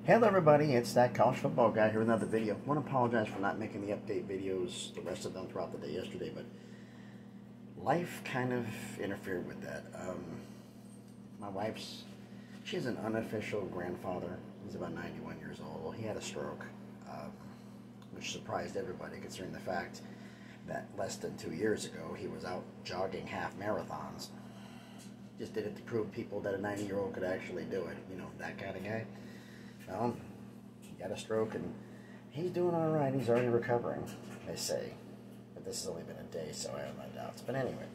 Hello everybody, it's that college football guy here with another video. I want to apologize for not making the update videos, the rest of them throughout the day yesterday, but life kind of interfered with that. My wife's, she's an unofficial grandfather. He's about 91 years old. Well, he had a stroke, which surprised everybody considering the fact that less than 2 years ago he was out jogging half marathons. Just did it to prove people that a 90-year-old could actually do it, you know, that kind of guy. Well, he got a stroke, and he's doing all right. He's already recovering, they say. But this has only been a day, so I have my doubts. But anyway,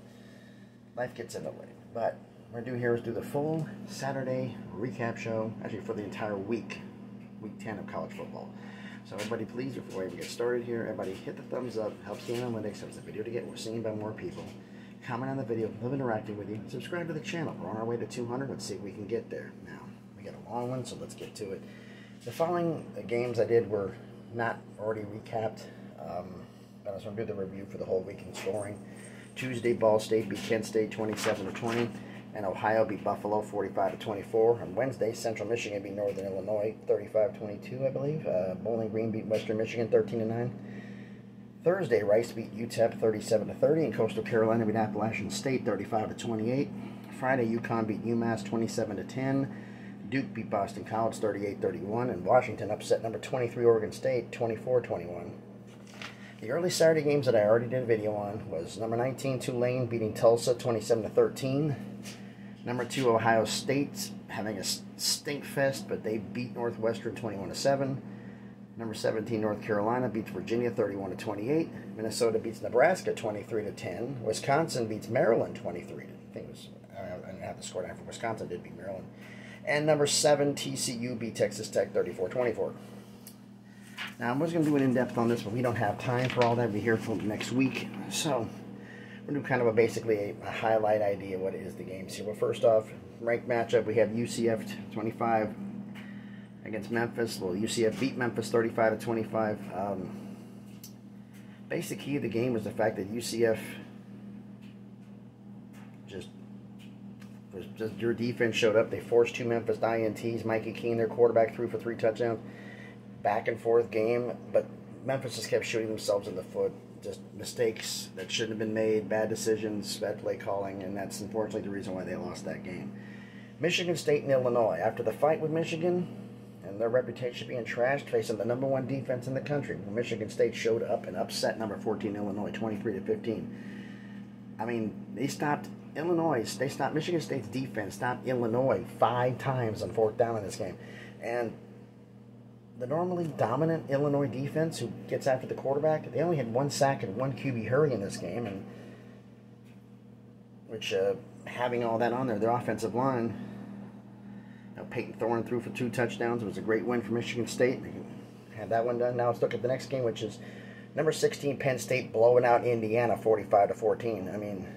life gets in the way. But what we're going to do here is do the full Saturday recap show, actually for the entire week 10 of college football. So everybody, please, before we even get started here, everybody hit the thumbs up. Helps the analytics, helps the video to get seen by more people. Comment on the video. Love interacting with you. Subscribe to the channel. We're on our way to 200. Let's see if we can get there. Now, we got a long one, so let's get to it. The following games I did were not already recapped. I was going to do the review for the whole week in scoring. Tuesday, Ball State beat Kent State 27-20, and Ohio beat Buffalo 45-24. On Wednesday, Central Michigan beat Northern Illinois 35-22, I believe. Bowling Green beat Western Michigan 13-9. Thursday, Rice beat UTEP 37-30, and Coastal Carolina beat Appalachian State 35-28. Friday, UConn beat UMass 27-10. Duke beat Boston College 38-31, and Washington upset number 23 Oregon State 24-21. The early Saturday games that I already did a video on was number 19 Tulane beating Tulsa 27-13. Number 2 Ohio State having a stink fest, but they beat Northwestern 21-7. Number 17 North Carolina beats Virginia 31-28. Minnesota beats Nebraska 23-10. Wisconsin beats Maryland 23. I think it was I didn't have the score down for Wisconsin. Did beat Maryland. And number 7, TCU beat Texas Tech 34-24. Now, I was going to do an in-depth on this, but we don't have time for all that. We'll be here for next week. So, we're going to do kind of basically a highlight idea of what is the game. So, well, first off, ranked matchup, we have UCF 25 against Memphis. Well, UCF beat Memphis 35-25. Basic key of the game was the fact that UCF just your defense showed up. They forced 2 Memphis INTs. Mikey Keene, their quarterback, threw for 3 touchdowns. Back and forth game, but Memphis just kept shooting themselves in the foot. Just mistakes that shouldn't have been made, bad decisions, bad play calling, and that's unfortunately the reason why they lost that game. Michigan State and Illinois. After the fight with Michigan and their reputation being trashed, facing the number 1 defense in the country, Michigan State showed up and upset number 14 Illinois 23-15. I mean, they stopped Michigan State's defense stopped Illinois 5 times on 4th down in this game. And the normally dominant Illinois defense who gets after the quarterback, they only had 1 sack and 1 QB hurry in this game, and which having all that on there, their offensive line, Peyton Thorne threw for 2 touchdowns. It was a great win for Michigan State. They had that one done. Now let's look at the next game, which is number 16 Penn State blowing out Indiana 45-14. I mean,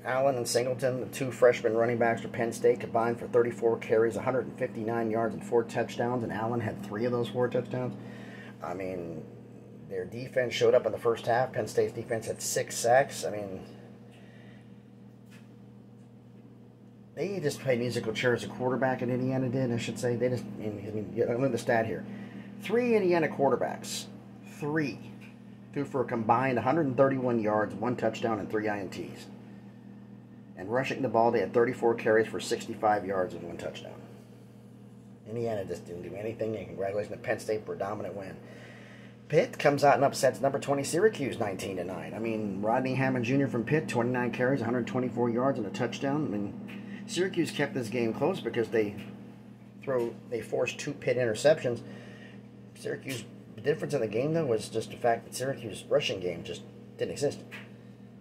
Allen and Singleton, the 2 freshman running backs for Penn State, combined for 34 carries, 159 yards, and 4 touchdowns, and Allen had 3 of those 4 touchdowns. I mean, their defense showed up in the first half. Penn State's defense had 6 sacks. I mean, they just played musical chairs. A quarterback in Indiana did, I should say. They just, I mean, look at the stat here. 3 Indiana quarterbacks, 3, threw for a combined 131 yards, 1 touchdown, and 3 INTs. And rushing the ball, they had 34 carries for 65 yards and 1 touchdown. Indiana just didn't do anything, and congratulations to Penn State for a dominant win. Pitt comes out and upsets number 20 Syracuse 19-9. I mean, Rodney Hammond Jr. from Pitt, 29 carries, 124 yards, and a touchdown. I mean, Syracuse kept this game close because they forced 2 Pitt interceptions. Syracuse, the difference in the game, though, was just the fact that Syracuse's rushing game just didn't exist.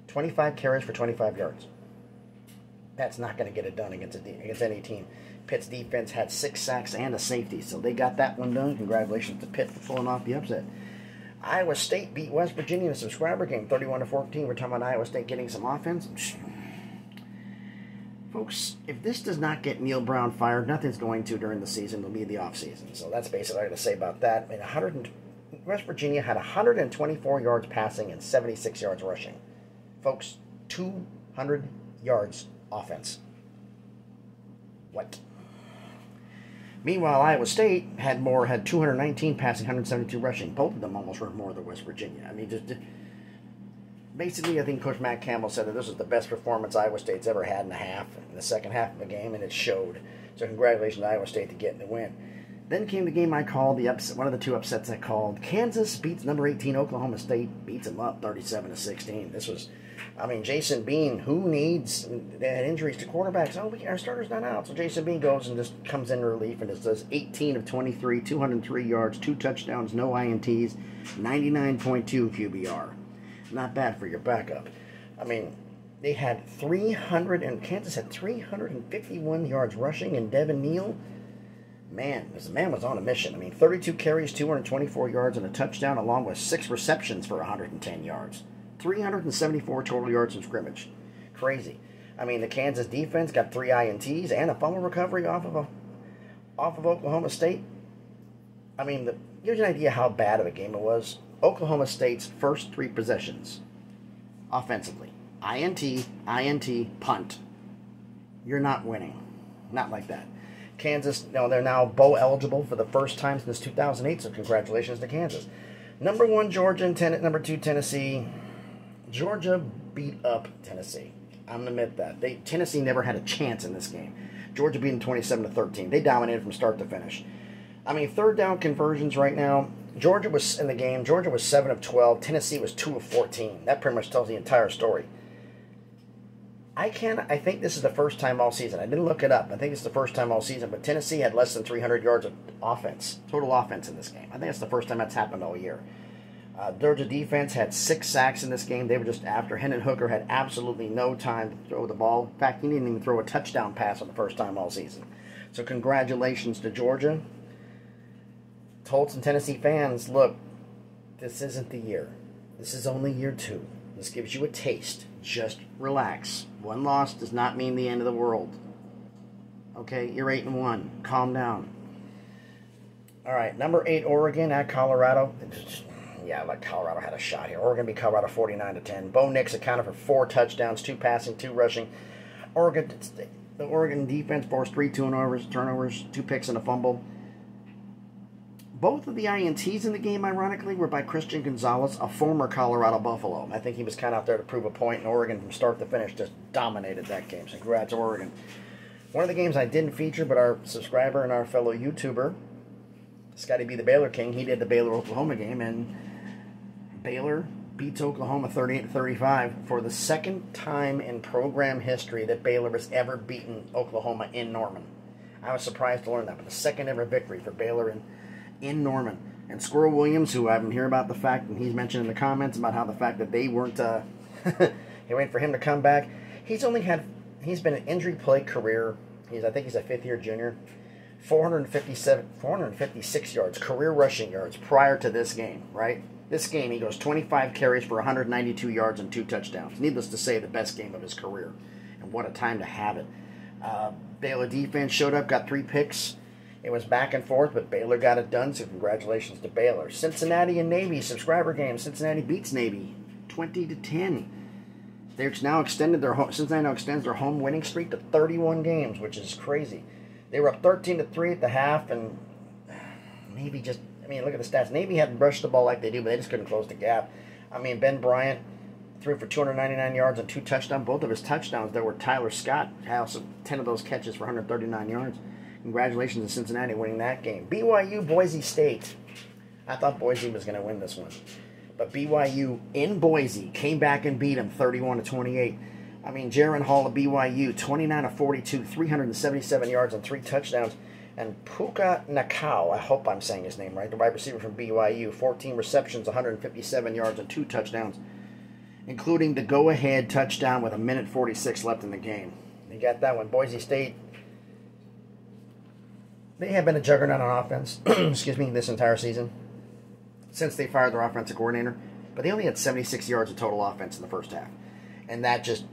25 carries for 25 yards. That's not going to get it done against any team. Pitt's defense had 6 sacks and a safety, so they got that one done. Congratulations to Pitt for pulling off the upset. Iowa State beat West Virginia in a subscriber game, 31-14. We're talking about Iowa State getting some offense. Folks, if this does not get Neil Brown fired, nothing's going to during the season. It'll be the offseason. So that's basically all I got to say about that. I mean, West Virginia had 124 yards passing and 76 yards rushing. Folks, 200 yards offense. What? Meanwhile, Iowa State had 219 passing, 172 rushing. Both of them almost ran more than West Virginia. I mean, just basically, I think Coach Matt Campbell said that this was the best performance Iowa State's ever had in the second half of the game, and it showed. So congratulations to Iowa State to getting the win. Then came the game I called, one of the two upsets I called. Kansas beats number 18 Oklahoma State, beats them up 37-16. This was, I mean, Jason Bean, who needs, they had injuries to quarterbacks. Oh, our starter's not out. So Jason Bean goes and just comes in relief and just does 18 of 23, 203 yards, 2 touchdowns, no INTs, 99.2 QBR. Not bad for your backup. I mean, they had Kansas had 351 yards rushing, and Devin Neal, man, this man was on a mission. I mean, 32 carries, 224 yards, and a touchdown, along with 6 receptions for 110 yards. 374 total yards in scrimmage. Crazy. I mean, the Kansas defense got 3 INTs and a fumble recovery off of Oklahoma State. I mean, here's an idea how bad of a game it was. Oklahoma State's first 3 possessions, offensively, INT, punt. You're not winning. Not like that. Kansas, they're now bowl eligible for the first time since 2008, so congratulations to Kansas. Number 1, Georgia, and number 2, Tennessee. Georgia beat up Tennessee. I'm going to admit that. Tennessee never had a chance in this game. Georgia beat them 27-13. They dominated from start to finish. I mean, third down conversions right now, Georgia was in the game. Georgia was 7 of 12. Tennessee was 2 of 14. That pretty much tells the entire story. I think this is the first time all season. I didn't look it up. I think it's the first time all season, but Tennessee had less than 300 yards of offense, total offense in this game. I think it's the first time that's happened all year. Georgia defense had 6 sacks in this game. They were just after. Hendon Hooker had absolutely no time to throw the ball. In fact, he didn't even throw a touchdown pass for the first time all season. So congratulations to Georgia. Told some Tennessee fans, look, this isn't the year. This is only year 2. This gives you a taste. Just relax. 1 loss does not mean the end of the world. Okay, you're 8-1. Calm down. All right, number 8, Oregon at Colorado. Yeah, like Colorado had a shot here. Oregon beat Colorado 49-10. Bo Nix accounted for 4 touchdowns, 2 passing, 2 rushing. The Oregon defense forced 3 turnovers, 2 picks, and a fumble. Both of the INTs in the game, ironically, were by Christian Gonzalez, a former Colorado Buffalo. I think he was kind of out there to prove a point, and Oregon, from start to finish, just dominated that game. So congrats, Oregon. One of the games I didn't feature, but our subscriber and our fellow YouTuber, Scotty B. the Baylor King, he did the Baylor-Oklahoma game, and Baylor beats Oklahoma 38-35 for the second time in program history that Baylor has ever beaten Oklahoma in Norman. I was surprised to learn that, but the second ever victory for Baylor in Norman. And Squirrel Williams, who I've been hearing about the fact, and he's mentioned in the comments about how the fact that they weren't, they waited for him to come back. He's been an injury-plagued career. I think he's a 5th-year junior. 456 yards, career rushing yards prior to this game, right? This game, he goes 25 carries for 192 yards and 2 touchdowns. Needless to say, the best game of his career. And what a time to have it. Baylor defense showed up, got 3 picks. It was back and forth, but Baylor got it done, so congratulations to Baylor. Cincinnati and Navy, subscriber game. Cincinnati beats Navy 20-10. Cincinnati now extends their home winning streak to 31 games, which is crazy. They were up 13-3 at the half, and Navy look at the stats. Navy hadn't brushed the ball like they do, but they just couldn't close the gap. I mean, Ben Bryant threw for 299 yards and 2 touchdowns. Both of his touchdowns there were Tyler Scott. Also 10 of those catches for 139 yards. Congratulations to Cincinnati winning that game. BYU, Boise State. I thought Boise was going to win this one. But BYU in Boise came back and beat them 31-28. I mean, Jaron Hall of BYU, 29 of 42, 377 yards and 3 touchdowns. And Puka Nakau, I hope I'm saying his name right, the wide receiver from BYU, 14 receptions, 157 yards and 2 touchdowns, including the go-ahead touchdown with 1:46 left in the game. You got that one. Boise State, they have been a juggernaut on offense, this entire season, since they fired their offensive coordinator. But they only had 76 yards of total offense in the first half. And it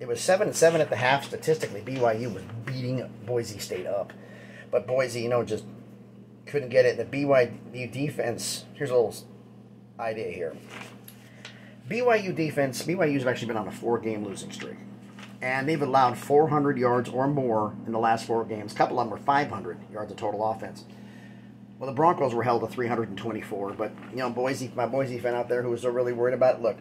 was 7-7 at the half. Statistically, BYU was beating Boise State up. But Boise, just couldn't get it. The BYU defense, here's a little idea here. BYU's actually been on a 4-game losing streak. And they've allowed 400 yards or more in the last 4 games. A couple of them were 500 yards of total offense. Well, the Broncos were held to 324. But, you know, my Boise fan out there who was really worried about it, look,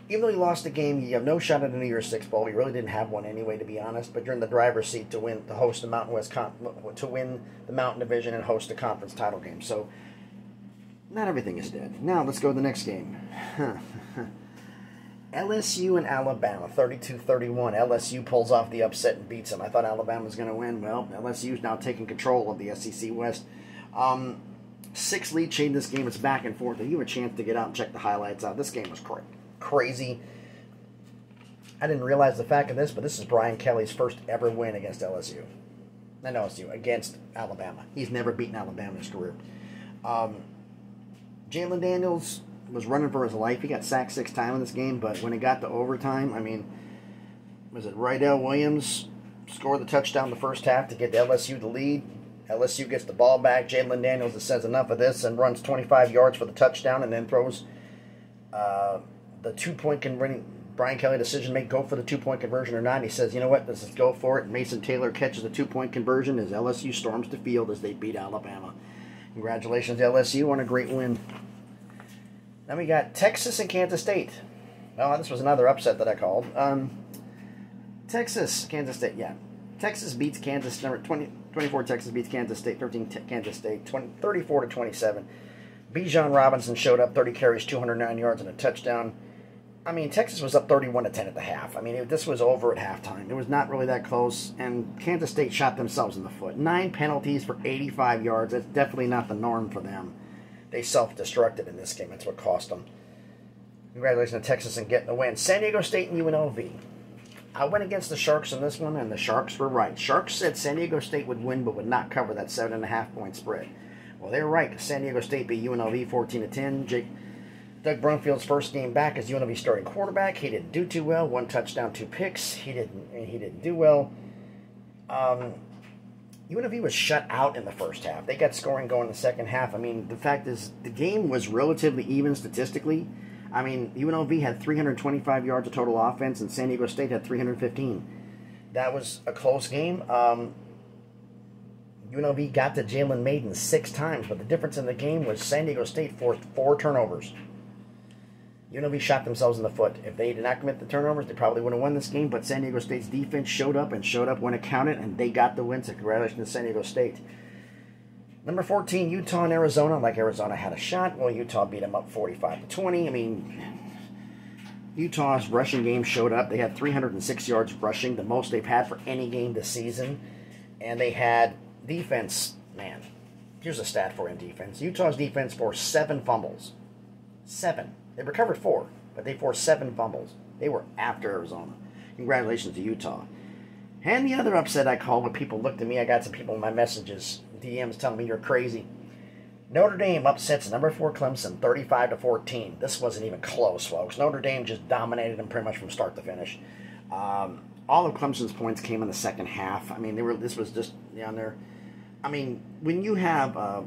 even though you lost the game, you have no shot at the New Year's Six Bowl. You really didn't have one anyway, to be honest. But you're in the driver's seat to host the Mountain West to win the Mountain Division and host the conference title game. So not everything is dead. Now let's go to the next game. LSU and Alabama, 32-31. LSU pulls off the upset and beats them. I thought Alabama was going to win. Well, LSU is now taking control of the SEC West. 6 lead chain this game. It's back and forth. If you have a chance to get out and check the highlights out, this game was crazy. I didn't realize the fact of this, but this is Brian Kelly's first ever win against LSU. Not LSU, against Alabama. He's never beaten Alabama in his career. Jalen Daniels was running for his life. He got sacked 6 times in this game, but when it got to overtime, I mean, was it Rydell Williams scored the touchdown the first half to get LSU the lead? LSU gets the ball back. Jalen Daniels says enough of this and runs 25 yards for the touchdown and then throws the 2-point converting. Brian Kelly decision to make go for the 2-point conversion or not. He says, you know what, let's just go for it. Mason Taylor catches the 2-point conversion as LSU storms the field as they beat Alabama. Congratulations to LSU on a great win. Then we got Texas and Kansas State. Well, this was another upset that I called. Texas, Kansas State, yeah. Texas beats Kansas, number 24 Texas beats Kansas State, 13 Kansas State, 34-27. Bijan Robinson showed up, 30 carries, 209 yards, and a touchdown. I mean, Texas was up 31-10 at the half. I mean, this was over at halftime. It was not really that close, and Kansas State shot themselves in the foot. 9 penalties for 85 yards. That's definitely not the norm for them. They self-destructed in this game. That's what cost them. Congratulations to Texas on getting the win. San Diego State and UNLV. I went against the Sharks in this one, and the Sharks were right. Sharks said San Diego State would win, but would not cover that 7.5-point spread. Well, they were right. San Diego State beat UNLV 14-10. Doug Brumfield's first game back as UNLV starting quarterback. He didn't do too well. 1 touchdown, 2 picks. He didn't do well. UNLV was shut out in the first half. They got scoring going in the second half. I mean, the fact is, the game was relatively even statistically. I mean, UNLV had 325 yards of total offense, and San Diego State had 315. That was a close game. UNLV got to Jalen Maiden 6 times, but the difference in the game was San Diego State forced 4 turnovers. UNLV shot themselves in the foot. If they did not commit the turnovers, they probably would have won this game, but San Diego State's defense showed up when it counted, and they got the win, so congratulations to San Diego State. Number 14, Utah and Arizona. Like Arizona had a shot. Well, Utah beat them up 45-20. I mean, Utah's rushing game showed up. They had 306 yards rushing, the most they've had for any game this season. And they had defense, man, here's a stat for in defense. Utah's defense forced 7 fumbles. 7. They recovered 4, but they forced 7 fumbles. They were after Arizona. Congratulations to Utah. And the other upset I called when people looked at me, I got some people in my messages, DMs telling me you're crazy. Notre Dame upsets number 4 Clemson 35-14. This wasn't even close, folks. Notre Dame just dominated them pretty much from start to finish. All of Clemson's points came in the second half. I mean, this was just down there. I mean, when you have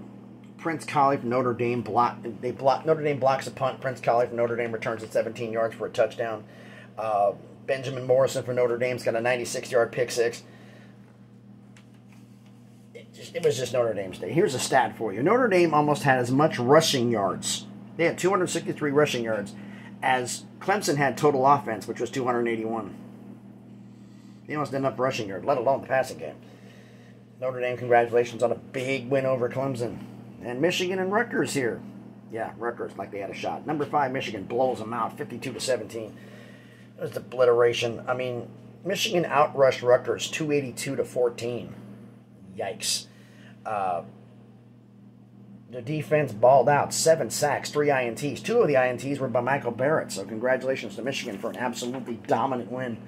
Prince Colley from Notre Dame Notre Dame blocks a punt. Prince Colley from Notre Dame returns at 17 yards for a touchdown. Benjamin Morrison for Notre Dame's got a 96-yard pick six. It was just Notre Dame's day. Here's a stat for you. Notre Dame almost had as much rushing yards. They had 263 rushing yards as Clemson had total offense, which was 281. They almost didn't have enough rushing yards, let alone the passing game. Notre Dame, congratulations on a big win over Clemson. And Michigan and Rutgers here. Yeah, Rutgers, like they had a shot. Number 5, Michigan blows them out, 52-17. It was obliteration. I mean, Michigan outrushed Rutgers 282-14. Yikes. The defense balled out. 7 sacks, 3 INTs. 2 of the INTs were by Michael Barrett. So congratulations to Michigan for an absolutely dominant win.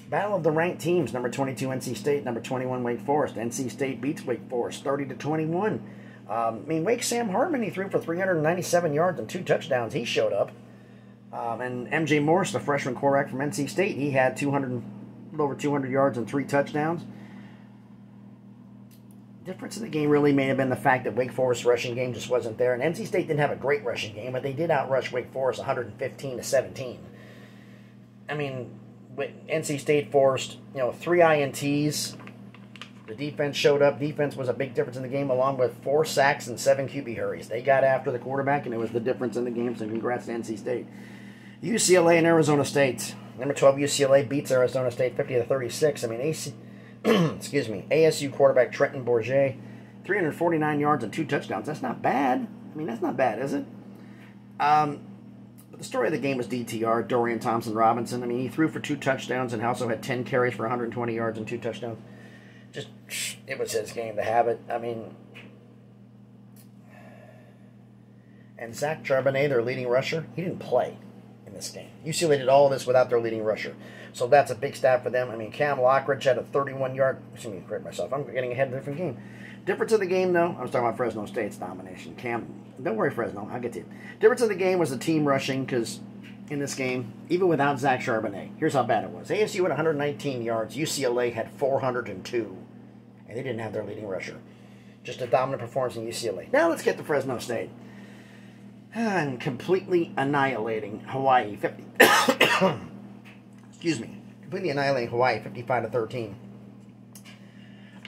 Battle of the ranked teams. Number 22, NC State. Number 21, Wake Forest. NC State beats Wake Forest 30-21. I mean, Wake Sam Hartman, he threw for 397 yards and 2 touchdowns. He showed up. And MJ Morris, the freshman quarterback from NC State, he had over 200 yards and 3 touchdowns. Difference in the game really may have been the fact that Wake Forest's rushing game just wasn't there. And NC State didn't have a great rushing game, but they did outrush Wake Forest 115-17. I mean, NC State forced, 3 INTs. The defense showed up. Defense was a big difference in the game, along with 4 sacks and 7 QB hurries. They got after the quarterback, and it was the difference in the game, so congrats to NC State. UCLA and Arizona State. Number 12 UCLA beats Arizona State 50-36. I mean, ASU quarterback Trenton Bourget, 349 yards and 2 touchdowns. That's not bad. I mean, that's not bad, is it? But the story of the game was DTR, Dorian Thompson-Robinson. I mean, he threw for 2 touchdowns and also had 10 carries for 120 yards and 2 touchdowns. It was his game to have it. I mean, and Zach Charbonnet, their leading rusher, he didn't play in this game. UCLA did all of this without their leading rusher. So that's a big stat for them. I mean, Cam Lockridge had a 31-yard... Excuse me, correct myself. I'm getting ahead of a different game. Difference of the game, though, I was talking about Fresno State's domination. Don't worry, Fresno. I'll get to you. Difference of the game was the team rushing, because in this game, even without Zach Charbonnet, here's how bad it was. ASU had 119 yards. UCLA had 402. And they didn't have their leading rusher. Just a dominant performance in UCLA. Now let's get to Fresno State. And completely annihilating Hawaii 50. Excuse me. Completely annihilating Hawaii 55-13.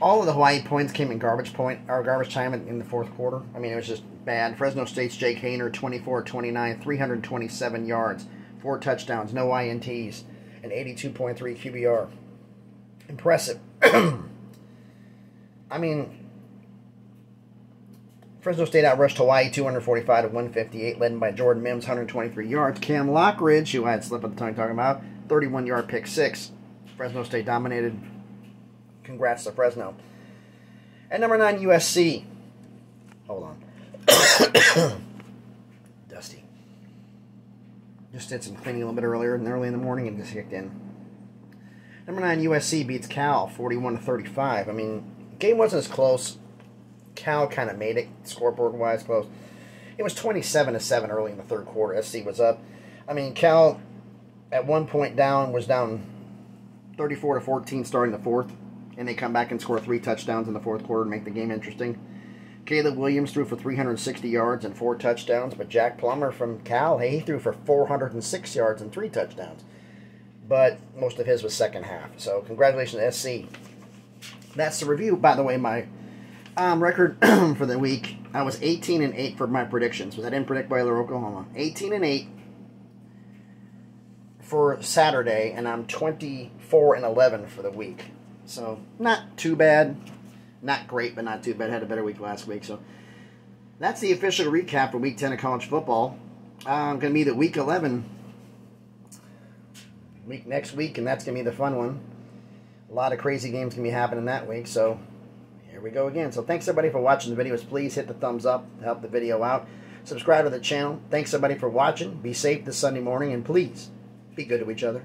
All of the Hawaii points came in garbage time in the fourth quarter. I mean, it was just bad. Fresno State's Jake Hayner, 24-29, 327 yards, 4 touchdowns, no INTs, and 82.3 QBR. Impressive. I mean, Fresno State outrushed Hawaii 245-158, led by Jordan Mims, 123 yards. Cam Lockridge, who I had slip of the tongue talking about, 31-yard pick 6. Fresno State dominated. Congrats to Fresno. At number 9, USC. Hold on. Dusty. Just did some cleaning a little bit early in the morning and just kicked in. Number 9, USC beats Cal 41-35. I mean, the game wasn't as close. Cal kind of made it scoreboard-wise close. It was 27-7 early in the third quarter. SC was up. I mean, Cal at one point was down 34-14 starting the fourth. And they come back and score 3 touchdowns in the fourth quarter to make the game interesting. Caleb Williams threw for 360 yards and 4 touchdowns. But Jack Plummer from Cal, he threw for 406 yards and 3 touchdowns. But most of his was second half. So congratulations to SC. That's the review. By the way, my record for the week, I was 18-8 for my predictions. Was I didn't predict Baylor, Oklahoma. 18-8 for Saturday, and I'm 24-11 for the week. So, not too bad. Not great, but not too bad. Had a better week last week. So, that's the official recap for Week 10 of college football. Going to be the Week 11 week next week, and that's going to be the fun one. A lot of crazy games going to be happening that week, so here we go again. So, thanks everybody for watching the videos. Please hit the thumbs up to help the video out. Subscribe to the channel. Thanks everybody for watching. Be safe this Sunday morning, and please, be good to each other.